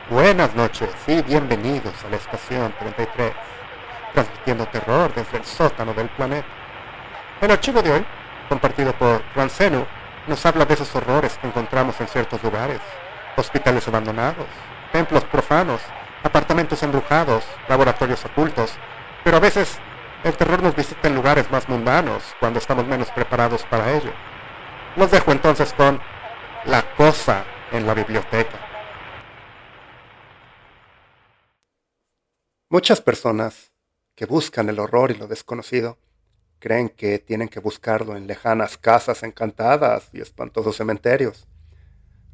Buenas noches y bienvenidos a la estación 33, transmitiendo terror desde el sótano del planeta. El archivo de hoy, compartido por Ransenu, nos habla de esos horrores que encontramos en ciertos lugares: hospitales abandonados, templos profanos, apartamentos embrujados, laboratorios ocultos, pero a veces el terror nos visita en lugares más mundanos cuando estamos menos preparados para ello. Los dejo entonces con La Cosa en la Biblioteca. Muchas personas que buscan el horror y lo desconocido creen que tienen que buscarlo en lejanas casas encantadas y espantosos cementerios.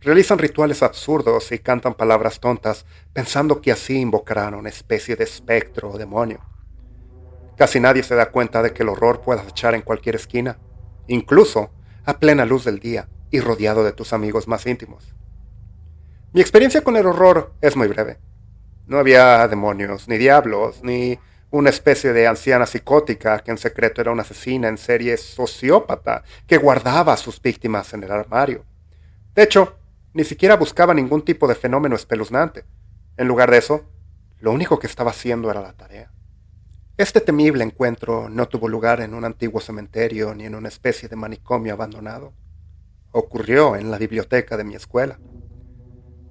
Realizan rituales absurdos y cantan palabras tontas pensando que así invocarán a una especie de espectro o demonio. Casi nadie se da cuenta de que el horror puede acechar en cualquier esquina, incluso a plena luz del día y rodeado de tus amigos más íntimos. Mi experiencia con el horror es muy breve. No había demonios, ni diablos, ni una especie de anciana psicótica que en secreto era una asesina en serie sociópata que guardaba a sus víctimas en el armario. De hecho, ni siquiera buscaba ningún tipo de fenómeno espeluznante. En lugar de eso, lo único que estaba haciendo era la tarea. Este temible encuentro no tuvo lugar en un antiguo cementerio ni en una especie de manicomio abandonado. Ocurrió en la biblioteca de mi escuela.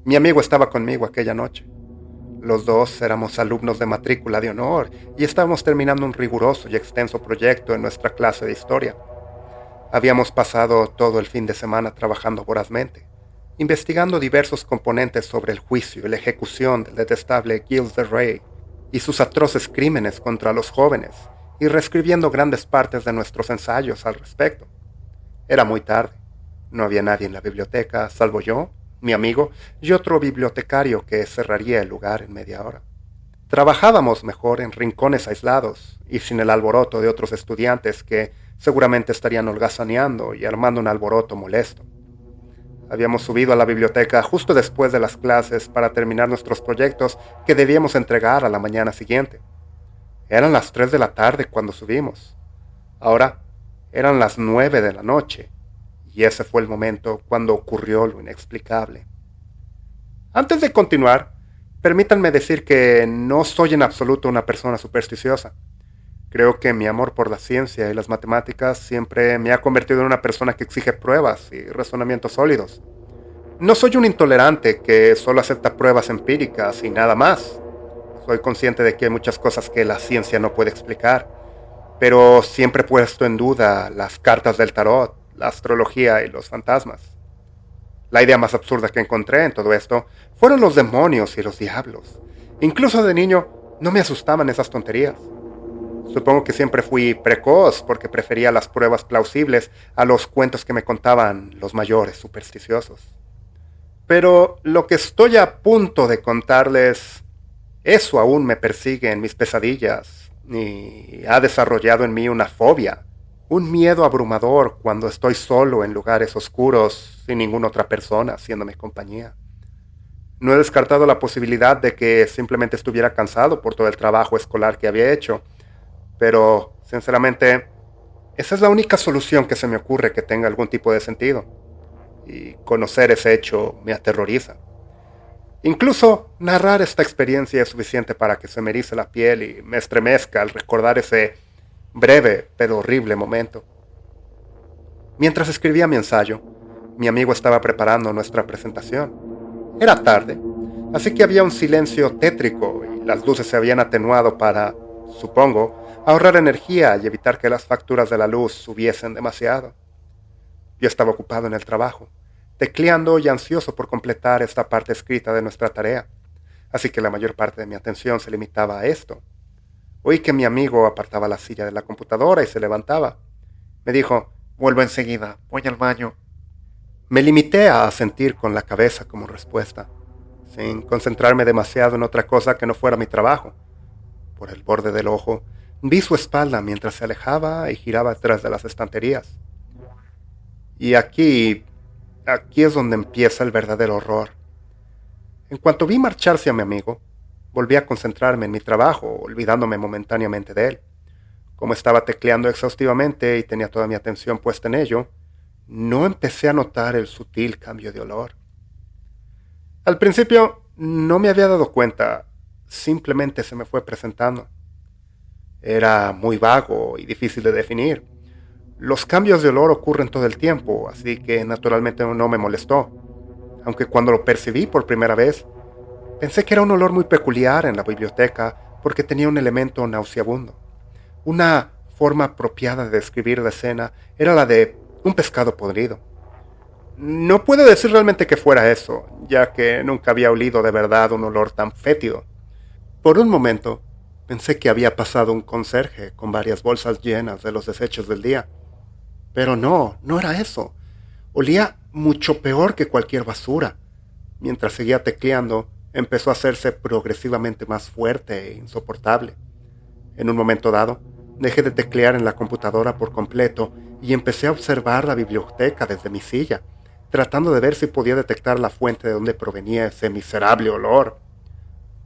Mi amigo estaba conmigo aquella noche. Los dos éramos alumnos de matrícula de honor y estábamos terminando un riguroso y extenso proyecto en nuestra clase de historia. Habíamos pasado todo el fin de semana trabajando vorazmente, investigando diversos componentes sobre el juicio y la ejecución del detestable Gilles de Rais y sus atroces crímenes contra los jóvenes, y reescribiendo grandes partes de nuestros ensayos al respecto. Era muy tarde. No había nadie en la biblioteca, salvo yo, mi amigo y otro bibliotecario que cerraría el lugar en media hora. Trabajábamos mejor en rincones aislados y sin el alboroto de otros estudiantes que seguramente estarían holgazaneando y armando un alboroto molesto. Habíamos subido a la biblioteca justo después de las clases para terminar nuestros proyectos que debíamos entregar a la mañana siguiente. Eran las 3 de la tarde cuando subimos. Ahora eran las 9 de la noche. Y ese fue el momento cuando ocurrió lo inexplicable. Antes de continuar, permítanme decir que no soy en absoluto una persona supersticiosa. Creo que mi amor por la ciencia y las matemáticas siempre me ha convertido en una persona que exige pruebas y razonamientos sólidos. No soy un intolerante que solo acepta pruebas empíricas y nada más. Soy consciente de que hay muchas cosas que la ciencia no puede explicar, pero siempre he puesto en duda las cartas del tarot, la astrología y los fantasmas. La idea más absurda que encontré en todo esto fueron los demonios y los diablos. Incluso de niño no me asustaban esas tonterías. Supongo que siempre fui precoz porque prefería las pruebas plausibles a los cuentos que me contaban los mayores supersticiosos. Pero lo que estoy a punto de contarles, eso aún me persigue en mis pesadillas y ha desarrollado en mí una fobia. Un miedo abrumador cuando estoy solo en lugares oscuros sin ninguna otra persona haciéndome compañía. No he descartado la posibilidad de que simplemente estuviera cansado por todo el trabajo escolar que había hecho, pero, sinceramente, esa es la única solución que se me ocurre que tenga algún tipo de sentido, y conocer ese hecho me aterroriza. Incluso narrar esta experiencia es suficiente para que se me erice la piel y me estremezca al recordar ese breve pero horrible momento. Mientras escribía mi ensayo, mi amigo estaba preparando nuestra presentación. Era tarde, así que había un silencio tétrico y las luces se habían atenuado para, supongo, ahorrar energía y evitar que las facturas de la luz subiesen demasiado. Yo estaba ocupado en el trabajo, tecleando y ansioso por completar esta parte escrita de nuestra tarea, así que la mayor parte de mi atención se limitaba a esto. Oí que mi amigo apartaba la silla de la computadora y se levantaba. Me dijo: «Vuelvo enseguida, voy al baño». Me limité a asentir con la cabeza como respuesta, sin concentrarme demasiado en otra cosa que no fuera mi trabajo. Por el borde del ojo, vi su espalda mientras se alejaba y giraba detrás de las estanterías. Y aquí es donde empieza el verdadero horror. En cuanto vi marcharse a mi amigo, volví a concentrarme en mi trabajo, olvidándome momentáneamente de él. Como estaba tecleando exhaustivamente y tenía toda mi atención puesta en ello, no empecé a notar el sutil cambio de olor. Al principio No me había dado cuenta, simplemente se me fue presentando. Era muy vago y difícil de definir. Los cambios de olor ocurren todo el tiempo, así que naturalmente no me molestó. Aunque cuando lo percibí por primera vez, pensé que era un olor muy peculiar en la biblioteca porque tenía un elemento nauseabundo. Una forma apropiada de describir la escena era la de un pescado podrido. No puedo decir realmente que fuera eso, ya que nunca había olido de verdad un olor tan fétido. Por un momento, pensé que había pasado un conserje con varias bolsas llenas de los desechos del día. Pero no era eso. Olía mucho peor que cualquier basura. Mientras seguía tecleando, empezó a hacerse progresivamente más fuerte e insoportable. En un momento dado, dejé de teclear en la computadora por completo y empecé a observar la biblioteca desde mi silla, tratando de ver si podía detectar la fuente de donde provenía ese miserable olor.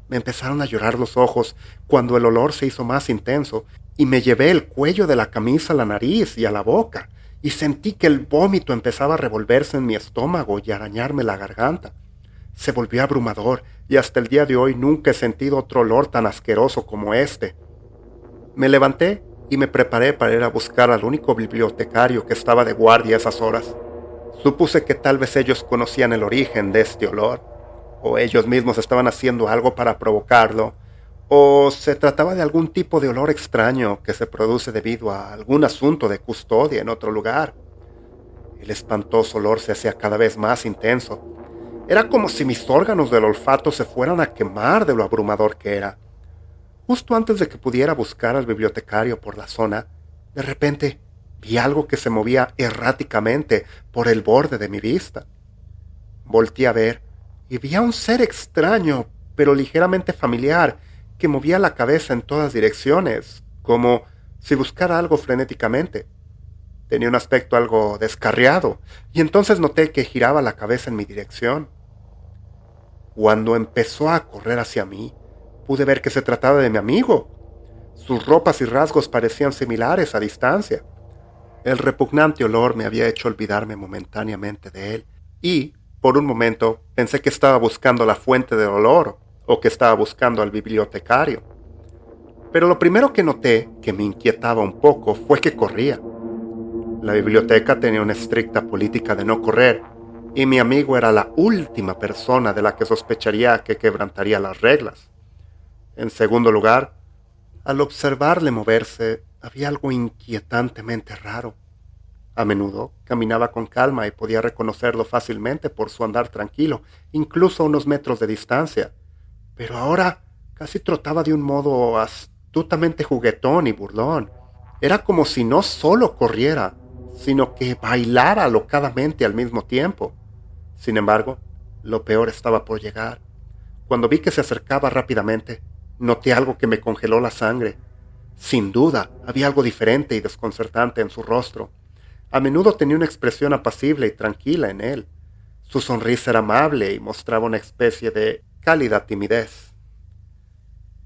Me empezaron a llorar los ojos cuando el olor se hizo más intenso y me llevé el cuello de la camisa a la nariz y a la boca y sentí que el vómito empezaba a revolverse en mi estómago y a arañarme la garganta. Se volvió abrumador y hasta el día de hoy nunca he sentido otro olor tan asqueroso como este. Me levanté y me preparé para ir a buscar al único bibliotecario que estaba de guardia a esas horas. Supuse que tal vez ellos conocían el origen de este olor, o ellos mismos estaban haciendo algo para provocarlo, o se trataba de algún tipo de olor extraño que se produce debido a algún asunto de custodia en otro lugar. El espantoso olor se hacía cada vez más intenso. Era como si mis órganos del olfato se fueran a quemar de lo abrumador que era. Justo antes de que pudiera buscar al bibliotecario por la zona, de repente vi algo que se movía erráticamente por el borde de mi vista. Volteé a ver y vi a un ser extraño, pero ligeramente familiar, que movía la cabeza en todas direcciones, como si buscara algo frenéticamente. Tenía un aspecto algo descarriado, y entonces noté que giraba la cabeza en mi dirección. Cuando empezó a correr hacia mí, pude ver que se trataba de mi amigo. Sus ropas y rasgos parecían similares a distancia. El repugnante olor me había hecho olvidarme momentáneamente de él, y, por un momento, pensé que estaba buscando la fuente del olor, o que estaba buscando al bibliotecario. Pero lo primero que noté, que me inquietaba un poco, fue que corría. La biblioteca tenía una estricta política de no correr, y mi amigo era la última persona de la que sospecharía que quebrantaría las reglas. En segundo lugar, al observarle moverse, había algo inquietantemente raro. A menudo caminaba con calma y podía reconocerlo fácilmente por su andar tranquilo, incluso a unos metros de distancia. Pero ahora casi trotaba de un modo astutamente juguetón y burlón. Era como si no solo corriera, sino que bailara alocadamente al mismo tiempo. Sin embargo, lo peor estaba por llegar. Cuando vi que se acercaba rápidamente, noté algo que me congeló la sangre. Sin duda, había algo diferente y desconcertante en su rostro. A menudo tenía una expresión apacible y tranquila en él. Su sonrisa era amable y mostraba una especie de cálida timidez.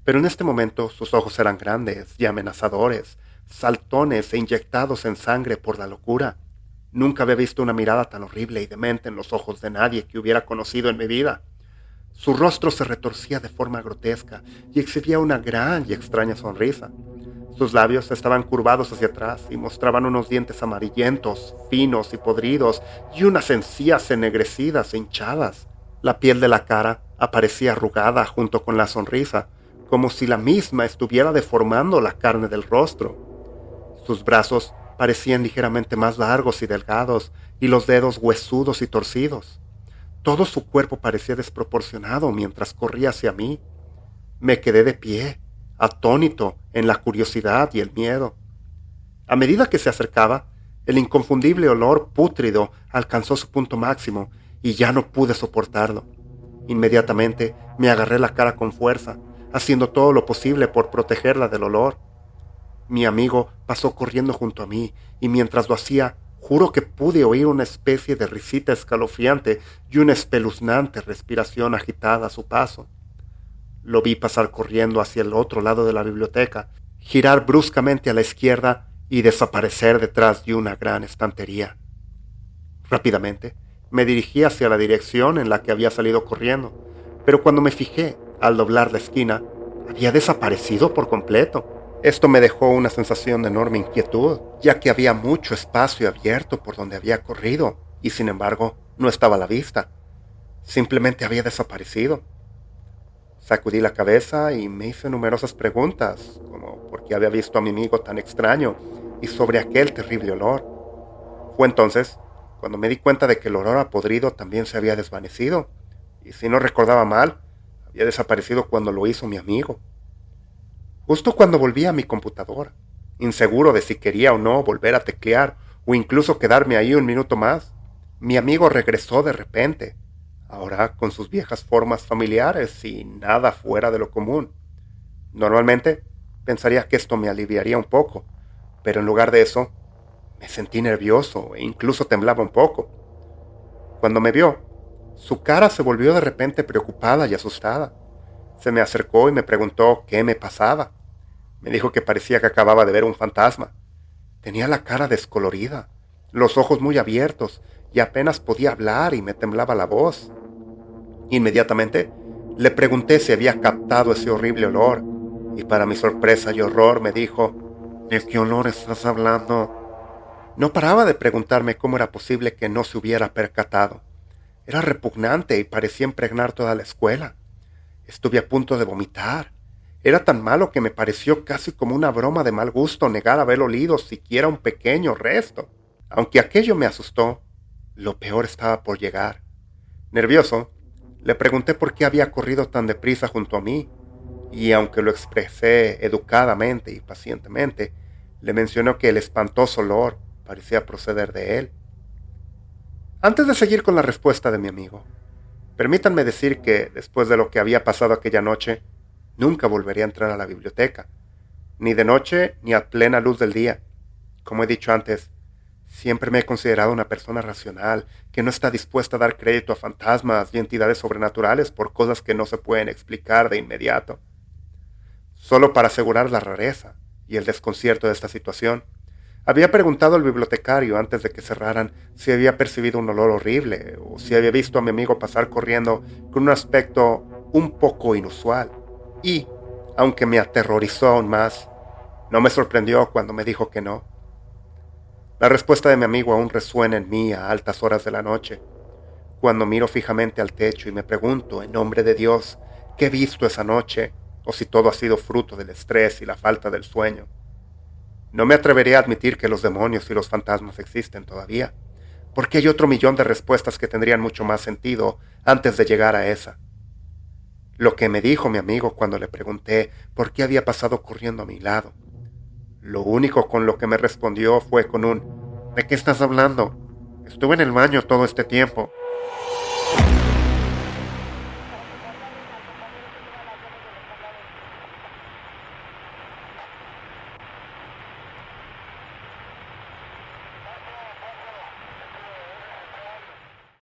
Pero en este momento sus ojos eran grandes y amenazadores, saltones e inyectados en sangre por la locura. Nunca había visto una mirada tan horrible y demente en los ojos de nadie que hubiera conocido en mi vida. Su rostro se retorcía de forma grotesca y exhibía una gran y extraña sonrisa. Sus labios estaban curvados hacia atrás y mostraban unos dientes amarillentos, finos y podridos, y unas encías ennegrecidas e hinchadas. La piel de la cara aparecía arrugada junto con la sonrisa, como si la misma estuviera deformando la carne del rostro. Sus brazos parecían ligeramente más largos y delgados, y los dedos huesudos y torcidos. Todo su cuerpo parecía desproporcionado mientras corría hacia mí. Me quedé de pie, atónito en la curiosidad y el miedo. A medida que se acercaba, el inconfundible olor pútrido alcanzó su punto máximo y ya no pude soportarlo. Inmediatamente me agarré la cara con fuerza, haciendo todo lo posible por protegerla del olor. Mi amigo pasó corriendo junto a mí y mientras lo hacía, juro que pude oír una especie de risita escalofriante y una espeluznante respiración agitada a su paso. Lo vi pasar corriendo hacia el otro lado de la biblioteca, girar bruscamente a la izquierda y desaparecer detrás de una gran estantería. Rápidamente me dirigí hacia la dirección en la que había salido corriendo. pero cuando me fijé, al doblar la esquina, había desaparecido por completo. Esto me dejó una sensación de enorme inquietud, ya que había mucho espacio abierto por donde había corrido, y sin embargo, no estaba a la vista. Simplemente había desaparecido. Sacudí la cabeza y me hice numerosas preguntas, como por qué había visto a mi amigo tan extraño y sobre aquel terrible olor. Fue entonces cuando me di cuenta de que el olor a podrido también se había desvanecido, y si no recordaba mal, había desaparecido cuando lo hizo mi amigo. Justo cuando volví a mi computadora, inseguro de si quería o no volver a teclear o incluso quedarme ahí un minuto más, mi amigo regresó de repente, ahora con sus viejas formas familiares y nada fuera de lo común. Normalmente pensaría que esto me aliviaría un poco, pero en lugar de eso, me sentí nervioso e incluso temblaba un poco. Cuando me vio, su cara se volvió de repente preocupada y asustada. Se me acercó y me preguntó qué me pasaba. Me dijo que parecía que acababa de ver un fantasma. Tenía la cara descolorida, los ojos muy abiertos y apenas podía hablar y me temblaba la voz. Inmediatamente le pregunté si había captado ese horrible olor y para mi sorpresa y horror me dijo: ¿De qué olor estás hablando? No paraba de preguntarme cómo era posible que no se hubiera percatado. Era repugnante y parecía impregnar toda la escuela. Estuve a punto de vomitar. Era tan malo que me pareció casi como una broma de mal gusto negar haber olido siquiera un pequeño resto. Aunque aquello me asustó, lo peor estaba por llegar. Nervioso, le pregunté por qué había corrido tan deprisa junto a mí, y aunque lo expresé educadamente y pacientemente, le mencionó que el espantoso olor parecía proceder de él. Antes de seguir con la respuesta de mi amigo, permítanme decir que, después de lo que había pasado aquella noche, nunca volvería a entrar a la biblioteca, ni de noche ni a plena luz del día. Como he dicho antes, siempre me he considerado una persona racional, que no está dispuesta a dar crédito a fantasmas y entidades sobrenaturales por cosas que no se pueden explicar de inmediato. Solo para asegurar la rareza y el desconcierto de esta situación, había preguntado al bibliotecario antes de que cerraran si había percibido un olor horrible o si había visto a mi amigo pasar corriendo con un aspecto un poco inusual. Y, aunque me aterrorizó aún más, no me sorprendió cuando me dijo que no. La respuesta de mi amigo aún resuena en mí a altas horas de la noche, cuando miro fijamente al techo y me pregunto, en nombre de Dios, qué he visto esa noche, o si todo ha sido fruto del estrés y la falta del sueño. No me atrevería a admitir que los demonios y los fantasmas existen todavía, porque hay otro millón de respuestas que tendrían mucho más sentido antes de llegar a esa. Lo que me dijo mi amigo cuando le pregunté por qué había pasado corriendo a mi lado. Lo único con lo que me respondió fue con un: ¿de qué estás hablando? Estuve en el baño todo este tiempo.